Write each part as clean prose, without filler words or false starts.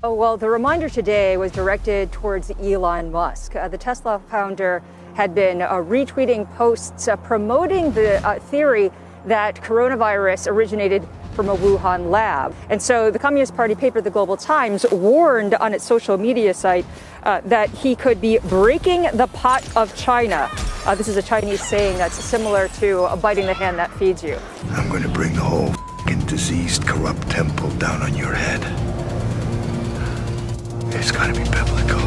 Oh, well, the reminder today was directed towards Elon Musk. The Tesla founder had been retweeting posts promoting the theory that coronavirus originated from a Wuhan lab. And so the Communist Party paper, The Global Times, warned on its social media site that he could be breaking the pot of China. This is a Chinese saying that's similar to biting the hand that feeds you. I'm going to bring the whole diseased, corrupt temple down on your head. It's got to be biblical.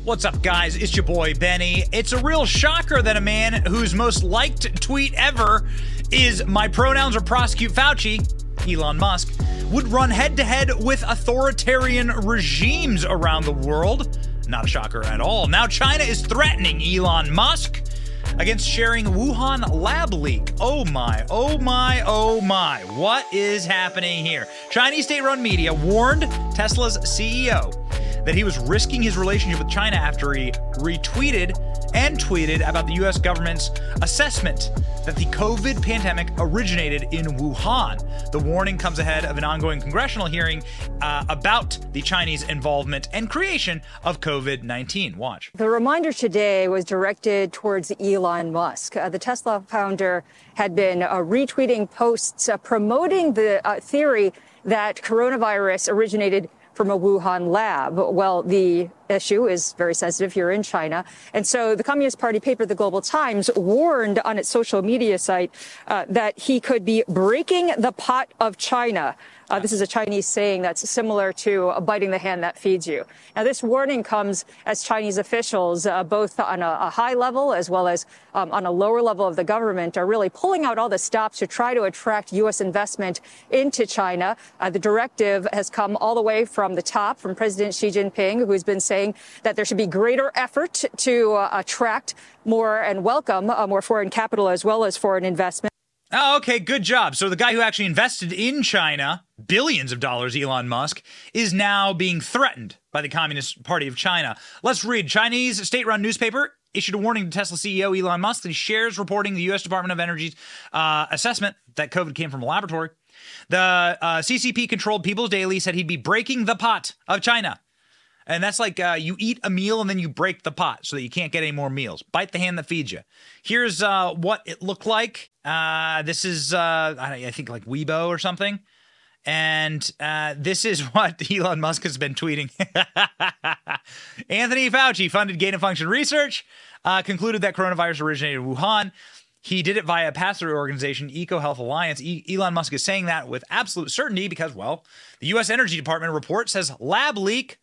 What's up, guys? It's your boy, Benny. It's a real shocker that a man whose most liked tweet ever is "My pronouns are prosecute Fauci," Elon Musk, would run head-to-head with authoritarian regimes around the world. Not a shocker at all. Now China is threatening Elon Musk against sharing Wuhan lab leak. Oh my, oh my, oh my. What is happening here? Chinese state-run media warned Tesla's CEO that he was risking his relationship with China after he retweeted and tweeted about the U.S. government's assessment that the COVID pandemic originated in Wuhan. The warning comes ahead of an ongoing congressional hearing about the Chinese involvement and creation of COVID-19. Watch. The reminder today was directed towards Elon Musk. The Tesla founder had been retweeting posts promoting the theory that coronavirus originated from a Wuhan lab. Well, the issue is very sensitive here in China. And so the Communist Party paper, The Global Times, warned on its social media site that he could be breaking the pot of China. This is a Chinese saying that's similar to biting the hand that feeds you. Now, this warning comes as Chinese officials, both on a high level as well as on a lower level of the government, are really pulling out all the stops to try to attract U.S. investment into China. The directive has come all the way from the top, from President Xi Jinping, who's been saying that there should be greater effort to attract more and welcome more foreign capital as well as foreign investment. Oh, okay, good job. So the guy who actually invested in China, billions of dollars, Elon Musk, is now being threatened by the Communist Party of China. Let's read. Chinese state-run newspaper issued a warning to Tesla CEO Elon Musk that he shares reporting the U.S. Department of Energy's assessment that COVID came from a laboratory. The CCP-controlled People's Daily said he'd be breaking the pot of China. And that's like you eat a meal and then you break the pot so that you can't get any more meals. Bite the hand that feeds you. Here's what it looked like. This is, I think, like Weibo or something. And this is what Elon Musk has been tweeting. Anthony Fauci funded gain-of-function research, concluded that coronavirus originated in Wuhan. He did it via a pass-through organization, EcoHealth Alliance. Elon Musk is saying that with absolute certainty because, well, the U.S. Energy Department report says lab leak.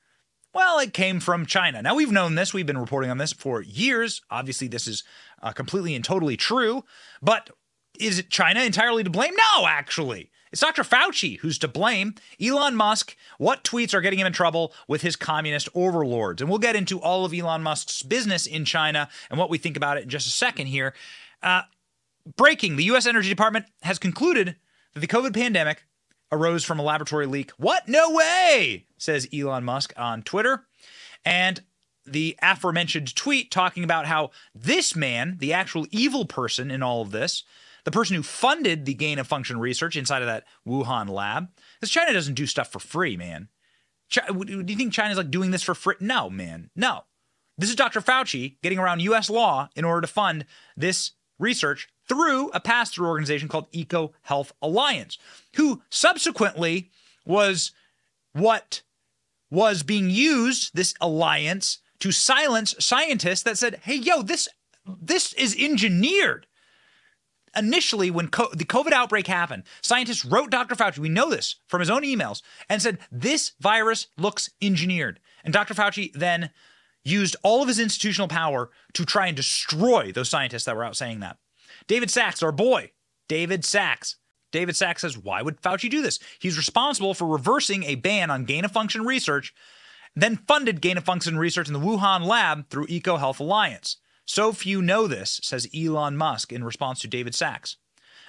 Well, it came from China. Now, we've known this. We've been reporting on this for years. Obviously, this is completely and totally true. But is it China entirely to blame? No, actually. It's Dr. Fauci who's to blame. Elon Musk, what tweets are getting him in trouble with his communist overlords? And we'll get into all of Elon Musk's business in China and what we think about it in just a second here. Breaking, the U.S. Energy Department has concluded that the COVID pandemic arose from a laboratory leak. What? No way, says Elon Musk on Twitter. And the aforementioned tweet talking about how this man, the actual evil person in all of this, the person who funded the gain-of-function research inside of that Wuhan lab, because China doesn't do stuff for free, man. Do you think China's like doing this for free? No, man, no. This is Dr. Fauci getting around U.S. law in order to fund this research through a pass-through organization called EcoHealth Alliance, who subsequently was what was being used, this alliance, to silence scientists that said, hey, yo, this is engineered. Initially, when the COVID outbreak happened, scientists wrote Dr. Fauci, we know this from his own emails, and said, this virus looks engineered. And Dr. Fauci then used all of his institutional power to try and destroy those scientists that were out saying that. David Sachs, our boy, David Sachs. David Sachs says, why would Fauci do this? He's responsible for reversing a ban on gain-of-function research, then funded gain-of-function research in the Wuhan lab through EcoHealth Alliance. So few know this, says Elon Musk in response to David Sachs.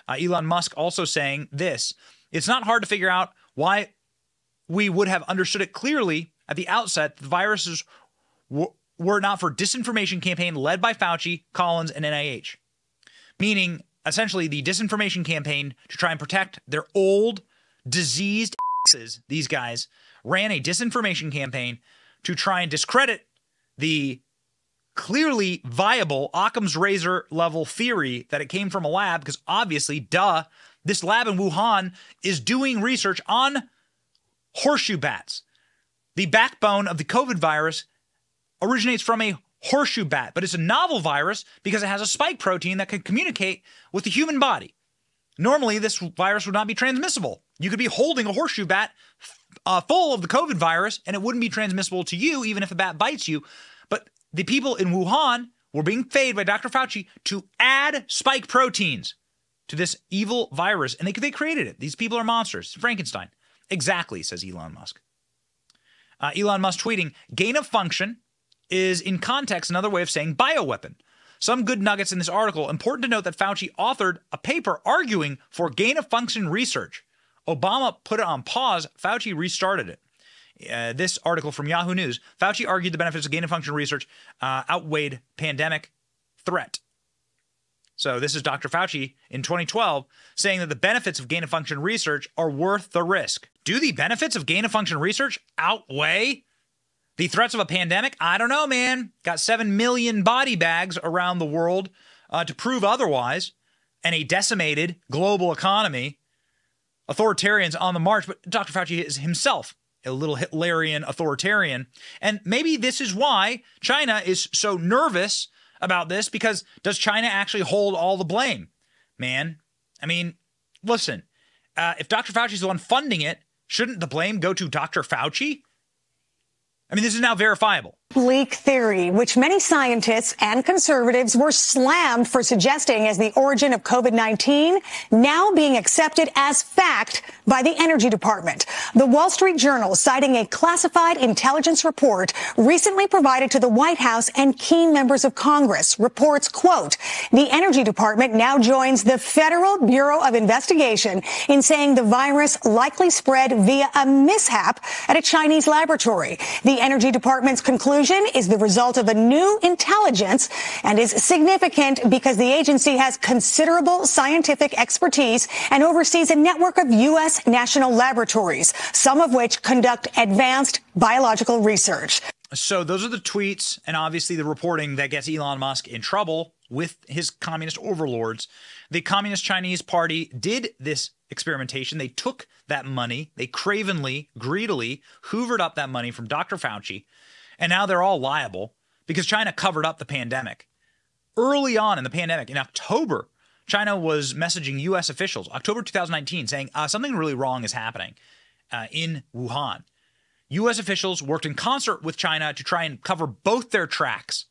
Elon Musk also saying this, it's not hard to figure out why we would have understood it clearly at the outset that the viruses were not for disinformation campaign led by Fauci, Collins, and NIH. Meaning essentially the disinformation campaign to try and protect their old, diseased asses. These guys ran a disinformation campaign to try and discredit the clearly viable Occam's razor level theory that it came from a lab, because obviously, duh, this lab in Wuhan is doing research on horseshoe bats. The backbone of the COVID virus originates from a horseshoe bat, but it's a novel virus because it has a spike protein that can communicate with the human body. Normally, this virus would not be transmissible. You could be holding a horseshoe bat full of the COVID virus, and it wouldn't be transmissible to you, even if a bat bites you. But the people in Wuhan were being paid by Dr. Fauci to add spike proteins to this evil virus, and they created it. These people are monsters. Frankenstein. Exactly, says Elon Musk. Elon Musk tweeting, gain of function is in context another way of saying bioweapon. Some good nuggets in this article. Important to note that Fauci authored a paper arguing for gain of function research. Obama put it on pause. Fauci restarted it. This article from Yahoo News. Fauci argued the benefits of gain of function research outweighed pandemic threat. So this is Dr. Fauci in 2012 saying that the benefits of gain of function research are worth the risk. Do the benefits of gain of function research outweigh the threats of a pandemic? I don't know, man. Got 7 million body bags around the world to prove otherwise, and a decimated global economy. Authoritarians on the march, but Dr. Fauci is himself a little Hitlerian authoritarian. And maybe this is why China is so nervous about this, because does China actually hold all the blame? Man, I mean, listen, if Dr. Fauci is the one funding it, shouldn't the blame go to Dr. Fauci? I mean, this is now verifiable. Bleak theory, which many scientists and conservatives were slammed for suggesting as the origin of COVID-19, now being accepted as fact by the Energy Department. The Wall Street Journal, citing a classified intelligence report recently provided to the White House and key members of Congress, reports, quote, the Energy Department now joins the Federal Bureau of Investigation in saying the virus likely spread via a mishap at a Chinese laboratory. The Energy Department's conclusion is the result of a new intelligence and is significant because the agency has considerable scientific expertise and oversees a network of U.S. national laboratories, some of which conduct advanced biological research. So those are the tweets and obviously the reporting that gets Elon Musk in trouble with his communist overlords. The Communist Chinese Party did this experimentation. They took that money. They cravenly, greedily hoovered up that money from Dr. Fauci. And now they're all liable because China covered up the pandemic. Early on in the pandemic, in October, China was messaging U.S. officials, October 2019, saying something really wrong is happening in Wuhan. U.S. officials worked in concert with China to try and cover both their tracks.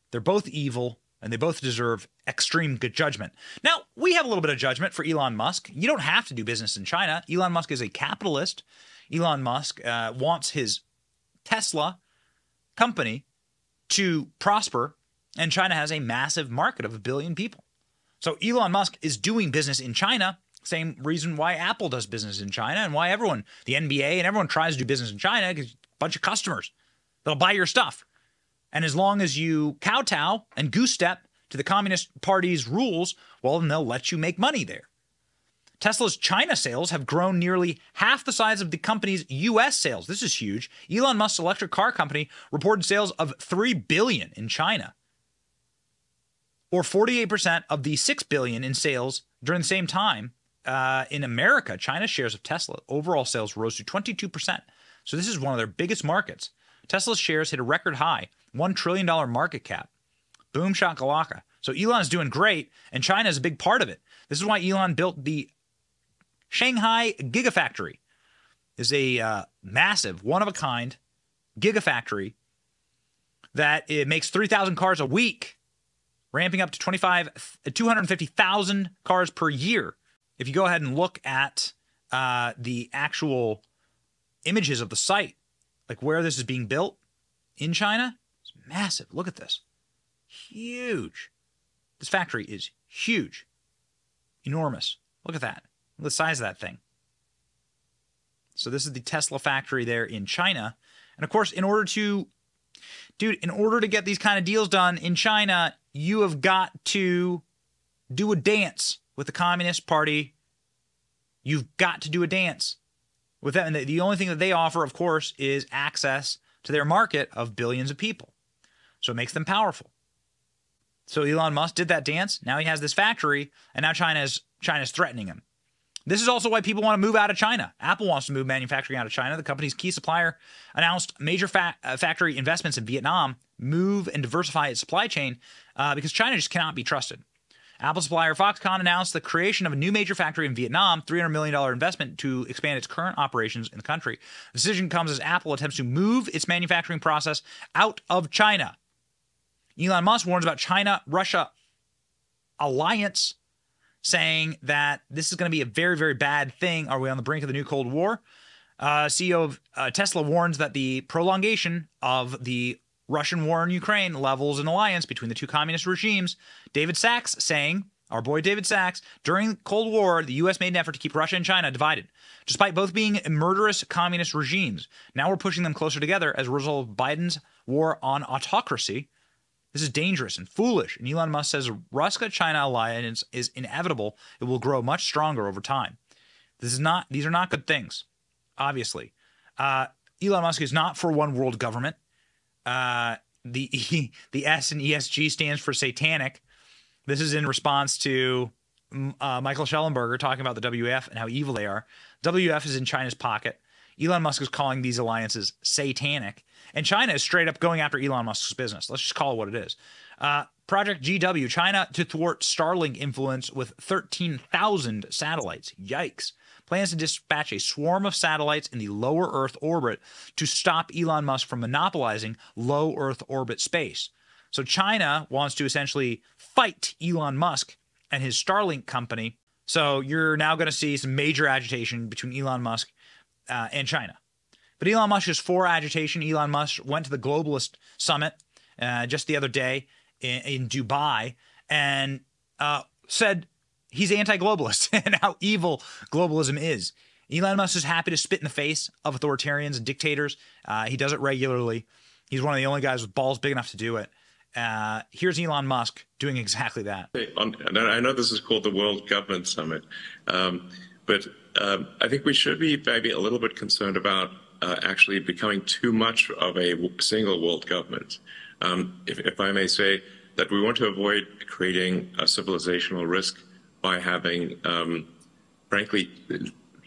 They're both evil, and they both deserve extreme good judgment. Now, we have a little bit of judgment for Elon Musk. You don't have to do business in China. Elon Musk is a capitalist. Elon Musk wants his Tesla company to prosper, and China has a massive market of 1 billion people. So Elon Musk is doing business in China, same reason why Apple does business in China and why everyone, the NBA and everyone tries to do business in China, because a bunch of customers that'll buy your stuff. And as long as you kowtow and goose step to the Communist Party's rules, well, then they'll let you make money there. Tesla's China sales have grown nearly half the size of the company's U.S. sales. This is huge. Elon Musk's electric car company reported sales of $3 billion in China, or 48% of the $6 billion in sales during the same time. In America, China's shares of Tesla overall sales rose to 22%. So this is one of their biggest markets. Tesla's shares hit a record high, $1 trillion market cap. Boom shakalaka. So Elon is doing great, and China is a big part of it. This is why Elon built the Shanghai Gigafactory. Is a massive, one-of-a-kind gigafactory that it makes 3,000 cars a week, ramping up to 250,000 cars per year. If you go ahead and look at the actual images of the site, like where this is being built in China, it's massive. Look at this. Huge. This factory is huge. Enormous. Look at that. Look at the size of that thing. So this is the Tesla factory there in China. And of course, in order to get these kind of deals done in China, you have got to do a dance with the Communist Party. You've got to do a dance with them. And the only thing that they offer, of course, is access to their market of billions of people. So it makes them powerful. So Elon Musk did that dance. Now he has this factory, and now China's threatening him. This is also why people want to move out of China. Apple wants to move manufacturing out of China. The company's key supplier announced major factory investments in Vietnam, move and diversify its supply chain because China just cannot be trusted. Apple supplier Foxconn announced the creation of a new major factory in Vietnam, $300 million investment to expand its current operations in the country. The decision comes as Apple attempts to move its manufacturing process out of China. Elon Musk warns about China-Russia alliance, saying that this is going to be a very, very bad thing. Are we on the brink of the new Cold War? CEO of Tesla warns that the prolongation of the Russian war in Ukraine levels an alliance between the two communist regimes. David Sachs saying, our boy David Sachs, during the Cold War, the U.S. made an effort to keep Russia and China divided, despite both being murderous communist regimes. Now we're pushing them closer together as a result of Biden's war on autocracy. This is dangerous and foolish. And Elon Musk says Russia-China alliance is inevitable. It will grow much stronger over time. These are not good things, obviously. Elon Musk is not for one world government. The S in ESG stands for satanic. This is in response to Michael Schellenberger talking about the WF and how evil they are. WF is in China's pocket. Elon Musk is calling these alliances satanic. And China is straight up going after Elon Musk's business. Let's just call it what it is. Project GW, China to thwart Starlink influence with 13,000 satellites. Yikes. Plans to dispatch a swarm of satellites in the lower Earth orbit to stop Elon Musk from monopolizing low Earth orbit space. So China wants to essentially fight Elon Musk and his Starlink company. So you're now going to see some major agitation between Elon Musk and China. But Elon Musk is for agitation. Elon Musk went to the globalist summit just the other day in Dubai and said he's anti-globalist and how evil globalism is. Elon Musk is happy to spit in the face of authoritarians and dictators. He does it regularly. He's one of the only guys with balls big enough to do it. Here's Elon Musk doing exactly that. I know this is called the World Government Summit, but I think we should be maybe a little bit concerned about actually becoming too much of a single world government. If I may say that we want to avoid creating a civilizational risk by having, frankly,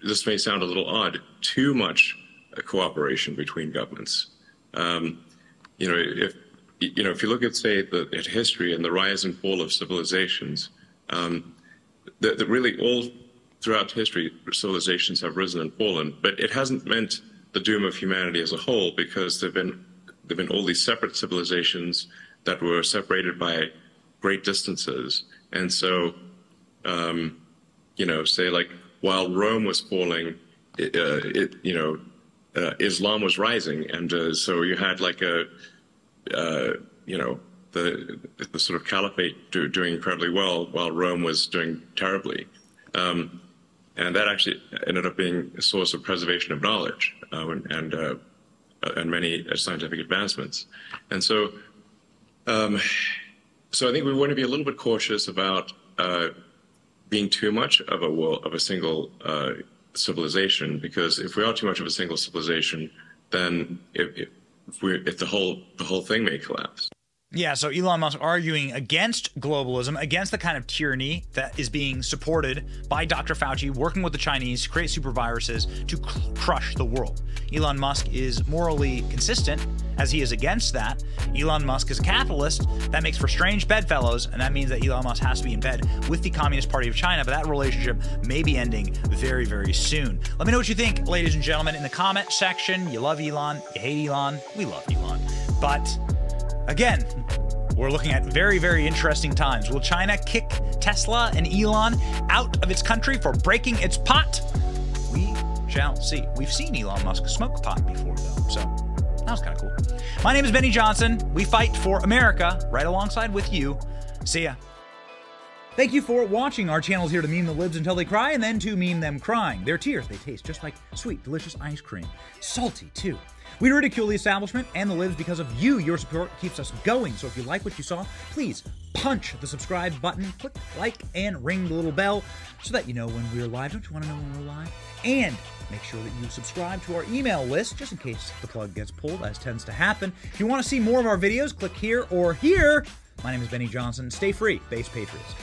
this may sound a little odd, too much cooperation between governments. If you look at, say, at history and the rise and fall of civilizations, that really all throughout history, civilizations have risen and fallen, but it hasn't meant the doom of humanity as a whole, because there've been all these separate civilizations that were separated by great distances. And so, say like while Rome was falling, Islam was rising, and so you had like the sort of caliphate doing incredibly well while Rome was doing terribly. And that actually ended up being a source of preservation of knowledge and many scientific advancements. And so, I think we want to be a little bit cautious about being too much of a single civilization, because if we are too much of a single civilization, then if the whole thing may collapse. Yeah, so Elon Musk arguing against globalism, against the kind of tyranny that is being supported by Dr. Fauci, working with the Chinese to create super viruses to crush the world. Elon Musk is morally consistent, as he is against that. Elon Musk is a capitalist. That makes for strange bedfellows, and that means that Elon Musk has to be in bed with the Communist Party of China, but that relationship may be ending very, very soon. Let me know what you think, ladies and gentlemen, in the comment section. You love Elon, you hate Elon, we love Elon. But again, we're looking at very, very interesting times. Will China kick Tesla and Elon out of its country for breaking its pot? We shall see. We've seen Elon Musk smoke pot before, though, so that was kind of cool. My name is Benny Johnson. We fight for America right alongside with you. See ya. Thank you for watching. Our channel's here to meme the libs until they cry and then to meme them crying. Their tears, they taste just like sweet, delicious ice cream. Salty, too. We ridicule the establishment and the libs because of you. Your support keeps us going. So if you like what you saw, please punch the subscribe button, click like, and ring the little bell so that you know when we're live. Don't you want to know when we're live? And make sure that you subscribe to our email list just in case the plug gets pulled, as tends to happen. If you want to see more of our videos, click here or here. My name is Benny Johnson. Stay free, Base Patriots.